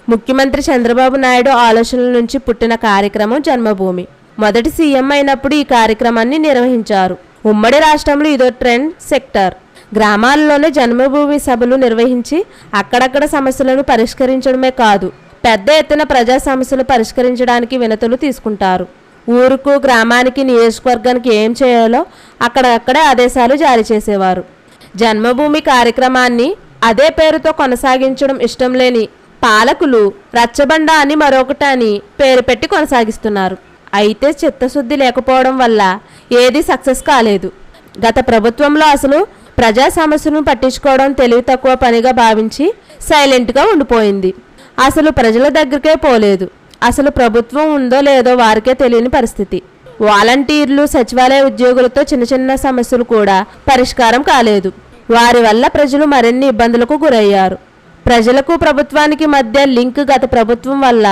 ముఖ్యమంత్రి చంద్రబాబు నాయుడు ఆలోచనల నుంచి పుట్టిన కార్యక్రమం జన్మభూమి. మొదటి సీఎం అయినప్పుడు ఈ కార్యక్రమాన్ని నిర్వహించారు. ఉమ్మడి రాష్ట్రంలో ఇదో ట్రెండ్ సెక్టర్. గ్రామాల్లోనే జన్మభూమి సభలు నిర్వహించి అక్కడక్కడ సమస్యలను పరిష్కరించడమే కాదు, పెద్ద ఎత్తున ప్రజా సమస్యలు పరిష్కరించడానికి వినతులు తీసుకుంటారు. ఊరుకు, గ్రామానికి, నియోజకవర్గానికి ఏం చేయాలో అక్కడక్కడే ఆదేశాలు జారీ చేసేవారు. జన్మభూమి కార్యక్రమాన్ని అదే పేరుతో కొనసాగించడం ఇష్టం లేని పాలకులు రచ్చబండ అని మరొకటి అని పేరు పెట్టి కొనసాగిస్తున్నారు. అయితే చిత్తశుద్ధి లేకపోవడం వల్ల ఏది సక్సెస్ కాలేదు. గత ప్రభుత్వంలో అసలు ప్రజా సమస్యలను పట్టించుకోవడం తెలివి తక్కువ పనిగా భావించి సైలెంట్గా ఉండిపోయింది. అసలు ప్రజల దగ్గరికే పోలేదు. అసలు ప్రభుత్వం ఉందో లేదో వారికే తెలియని పరిస్థితి. వాలంటీర్లు, సచివాలయ ఉద్యోగులతో చిన్న చిన్న సమస్యలు కూడా పరిష్కారం కాలేదు. వారి వల్ల ప్రజలు మరిన్ని ఇబ్బందులకు గురయ్యారు. ప్రజలకు ప్రభుత్వానికి మధ్య లింక్ గత ప్రభుత్వం వల్ల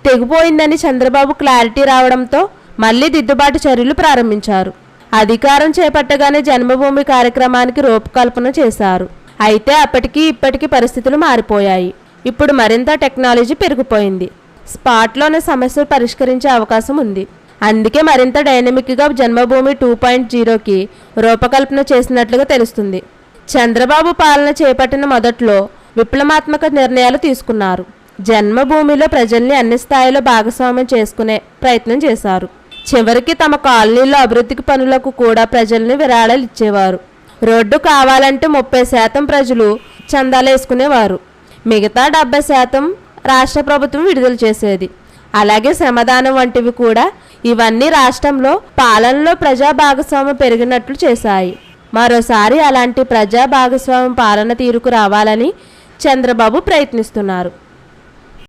తెగిపోయిందని చంద్రబాబు క్లారిటీ రావడంతో మళ్లీ దిద్దుబాటు చర్యలు ప్రారంభించారు. అధికారం చేపట్టగానే జన్మభూమి కార్యక్రమానికి రూపకల్పన చేశారు. అయితే అప్పటికి ఇప్పటికీ పరిస్థితులు మారిపోయాయి. ఇప్పుడు మరింత టెక్నాలజీ పెరిగిపోయింది. స్పాట్లోనే సమస్యలు పరిష్కరించే అవకాశం ఉంది. అందుకే మరింత డైనమిక్గా జన్మభూమి 2.0కి రూపకల్పన చేసినట్లుగా తెలుస్తుంది. చంద్రబాబు పాలన చేపట్టిన మొదట్లో విప్లవాత్మక నిర్ణయాలు తీసుకున్నారు. జన్మభూమిలో ప్రజల్ని అన్ని స్థాయిలో భాగస్వామ్యం చేసుకునే ప్రయత్నం చేశారు. చివరికి తమ కాలనీలో అభివృద్ధికి పనులకు కూడా ప్రజల్ని విరాళాలు ఇచ్చేవారు. రోడ్డు కావాలంటే 30% ప్రజలు చందాలు వేసుకునేవారు. మిగతా 70% రాష్ట్ర ప్రభుత్వం విడుదల చేసేది. అలాగే శ్రమదానం వంటివి కూడా. ఇవన్నీ రాష్ట్రంలో పాలనలో ప్రజా భాగస్వామ్యం పెరిగినట్లు చేశాయి. మరోసారి అలాంటి ప్రజా భాగస్వామ్యం పాలన తీరుకు రావాలని చంద్రబాబు ప్రయత్నిస్తున్నారు.